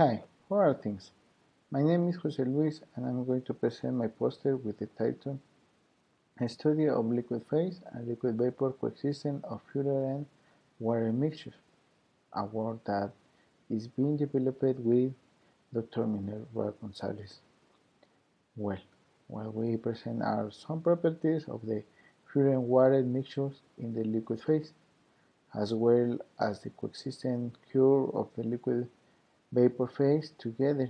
Hi, how are things? My name is Jose Luis and I'm going to present my poster with the title A Study of Liquid Phase and Liquid Vapor Coexistence of Fullerene Water Mixtures, a work that is being developed with Dr. Minerva Gonzalez. Well, what we present are some properties of the Fullerene water mixtures in the liquid phase, as well as the coexistence curve of the liquid vapor phase together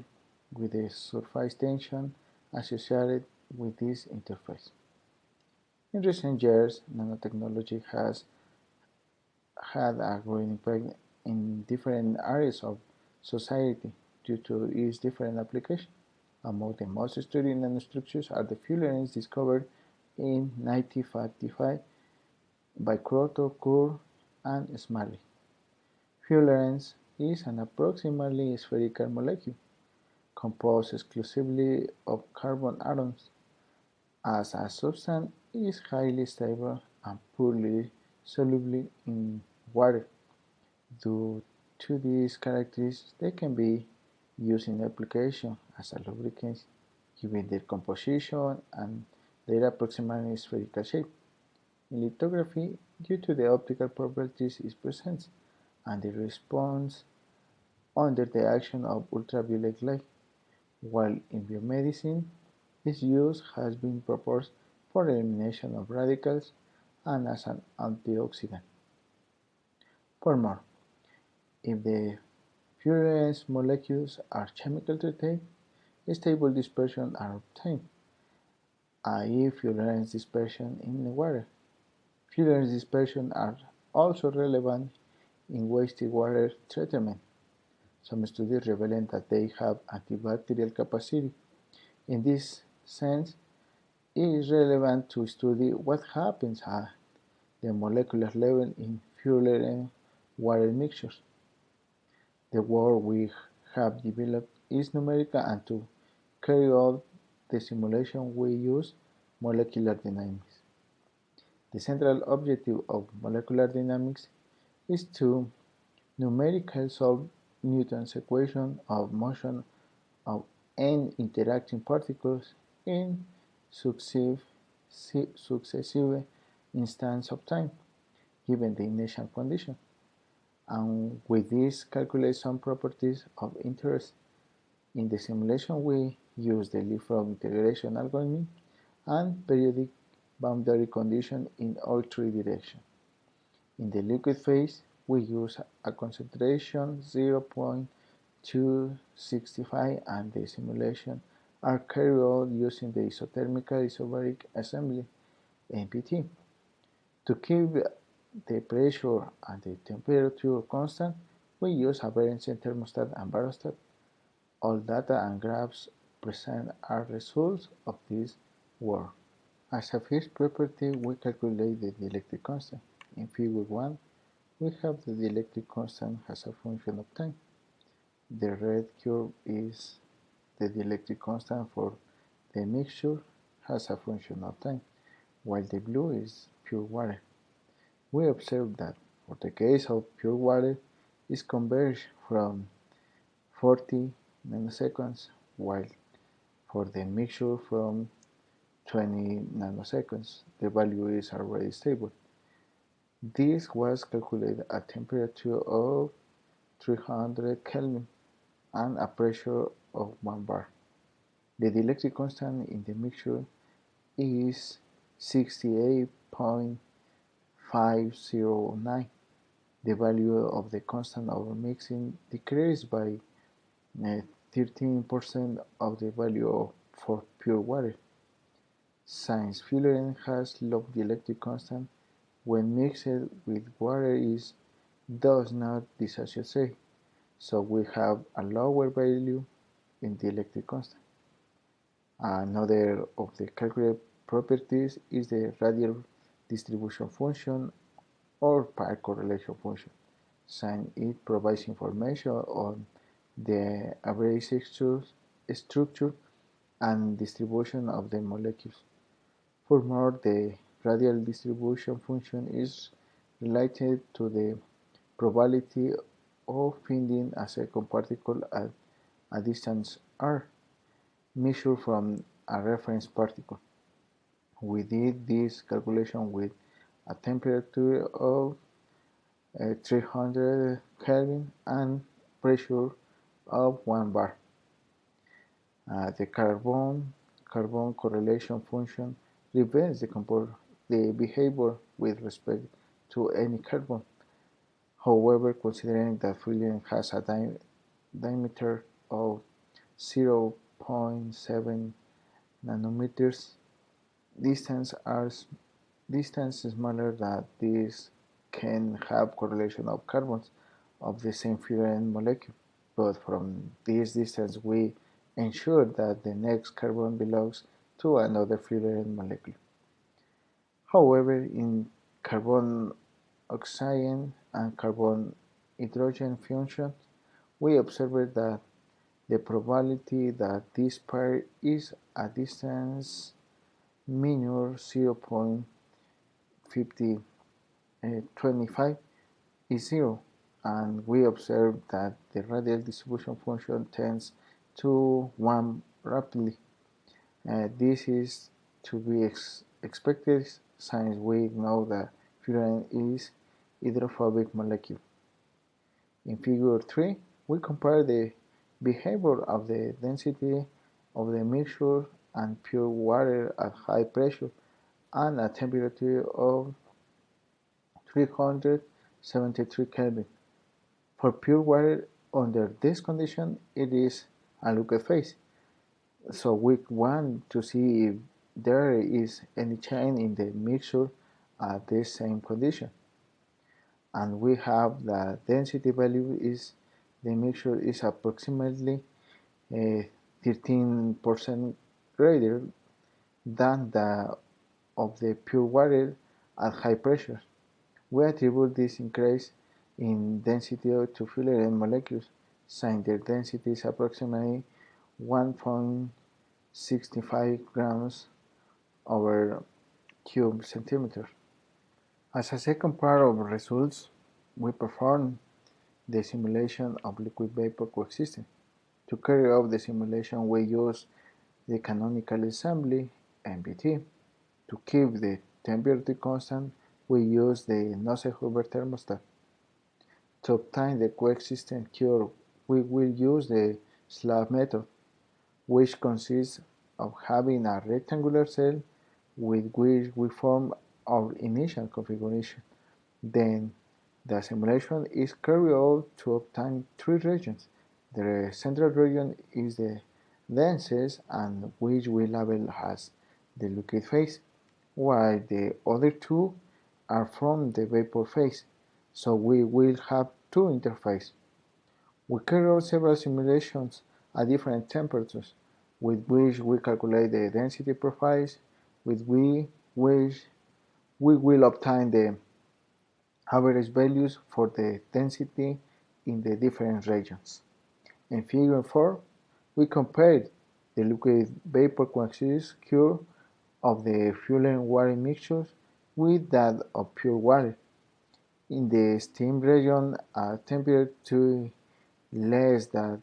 with the surface tension associated with this interface. In recent years, nanotechnology has had a growing impact in different areas of society due to its different applications. Among the most studied nanostructures are the fullerenes discovered in 1955 by Kroto, Kerr, and Smalley. Fullerenes is an approximately spherical molecule composed exclusively of carbon atoms. As a substance, it is highly stable and poorly soluble in water. Due to these characteristics, they can be used in application as a lubricant given their composition and their approximately spherical shape. In lithography, due to the optical properties it presents and the response under the action of ultraviolet light, while in biomedicine, its use has been proposed for elimination of radicals and as an antioxidant. Furthermore, if the fluorescence molecules are chemically treated, stable dispersion are obtained, i.e. fluorescence dispersion in the water. Fluorescence dispersion are also relevant in wastewater treatment. Some studies reveal that they have antibacterial capacity. In this sense, it is relevant to study what happens at the molecular level in fullerene water mixtures. The work we have developed is numerical, and to carry out the simulation we use molecular dynamics. The central objective of molecular dynamics is to numerically solve Newton's equation of motion of n interacting particles in successive instants of time, given the initial condition, and with this calculate some properties of interest. In the simulation we use the leapfrog integration algorithm and periodic boundary condition in all three directions. In the liquid phase, we use a concentration 0.265 and the simulation are carried out using the isothermal isobaric assembly (NPT). To keep the pressure and the temperature constant, we use a Berentzen thermostat and barostat. All data and graphs present are results of this work. As a first property, we calculate the dielectric constant. In figure 1, we have the dielectric constant as a function of time. The red curve is the dielectric constant for the mixture as a function of time, while the blue is pure water. We observe that for the case of pure water, it converges from 40 nanoseconds, while for the mixture from 20 nanoseconds, the value is already stable. This was calculated at temperature of 300 Kelvin and a pressure of 1 bar. The dielectric constant in the mixture is 68.509. The value of the constant over mixing decreased by 13% of the value for pure water. Since fullerene has low dielectric constant, when mixed with water it does not dissociate, so we have a lower value in dielectric constant. Another of the calculated properties is the radial distribution function or pi correlation function, since it provides information on the average structure and distribution of the molecules. Furthermore, the radial distribution function is related to the probability of finding a second particle at a distance r, measured from a reference particle. We did this calculation with a temperature of 300 Kelvin and pressure of 1 bar. The carbon correlation function reveals the behavior with respect to any carbon. However, considering that fullerene has a diameter of 0.7 nanometers, distance smaller than this can have correlation of carbons of the same fullerene molecule. But from this distance we ensure that the next carbon belongs to another fullerene molecule. However, in carbon oxygen and carbon hydrogen fusions, we observed that the probability that this pair is a distance minor 0.5025 is zero, and we observe that the radial distribution function tends to 1 rapidly. This is to be expected since we know that fullerene is hydrophobic molecule. In figure 3, we compare the behavior of the density of the mixture and pure water at high pressure and a temperature of 373 Kelvin. For pure water, under this condition, it is a liquid phase. So we want to see if there is any change in the mixture at this same condition. And we have the density value is the mixture is approximately 13% greater than the of the pure water at high pressure. We attribute this increase in density to fullerene molecules, since their density is approximately 1.65 grams over cube centimeter. As a second part of results, we perform the simulation of liquid-vapor coexistence. To carry out the simulation, we use the canonical assembly (MBT). To keep the temperature constant, we use the Nose-Hoover thermostat. To obtain the coexistence curve, we will use the slab method, which consists of having a rectangular cell with which we form our initial configuration. Then the simulation is carried out to obtain 3 regions. The central region is the densest and which we label as the liquid phase, while the other 2 are from the vapor phase, so we will have 2 interfaces. We carry out several simulations at different temperatures, with which we calculate the density profiles, with which we will obtain the average values for the density in the different regions. In figure 4, we compared the liquid-vapor coexistence curve of the fullerene water mixtures with that of pure water. In the steam region, at temperature less than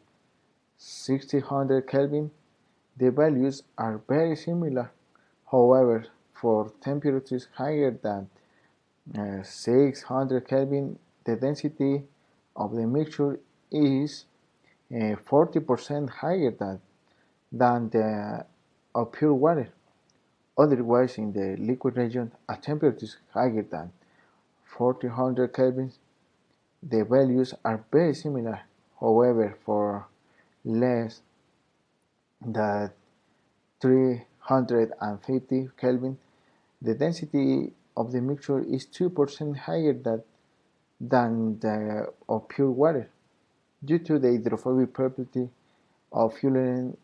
1600 Kelvin, the values are very similar. However, for temperatures higher than 600 Kelvin, the density of the mixture is 40% higher than the of pure water. Otherwise, in the liquid region, at temperatures higher than 1400 Kelvin, the values are very similar. However, for less than 350 Kelvin, the density of the mixture is 2% higher than the of pure water. Due to the hydrophobic property of fullerene,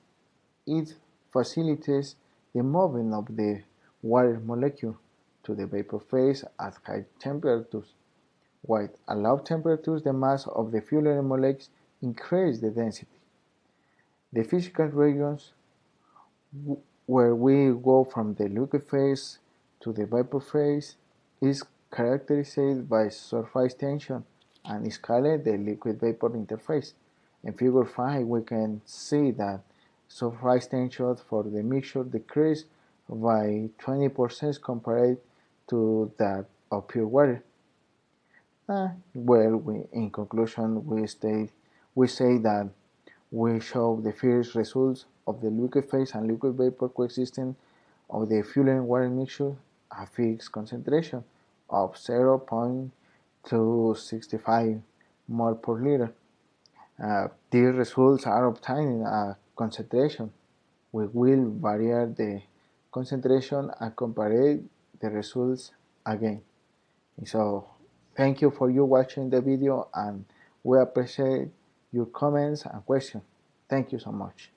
it facilitates the movement of the water molecule to the vapor phase at high temperatures, while at low temperatures the mass of the fullerene molecules increase the density. The physical regions where we go from the liquid phase to the vapor phase is characterized by surface tension and is called the liquid-vapor interface. In figure 5, we can see that surface tension for the mixture decreased by 20% compared to that of pure water. In conclusion, we say that we show the first results of the liquid phase and liquid vapor coexistence of the fuel and water mixture at fixed concentration of 0.265 mol per liter. These results are obtained in a concentration. We will vary the concentration and compare the results again. So thank you for you watching the video, and we appreciate your comments and questions. Thank you so much.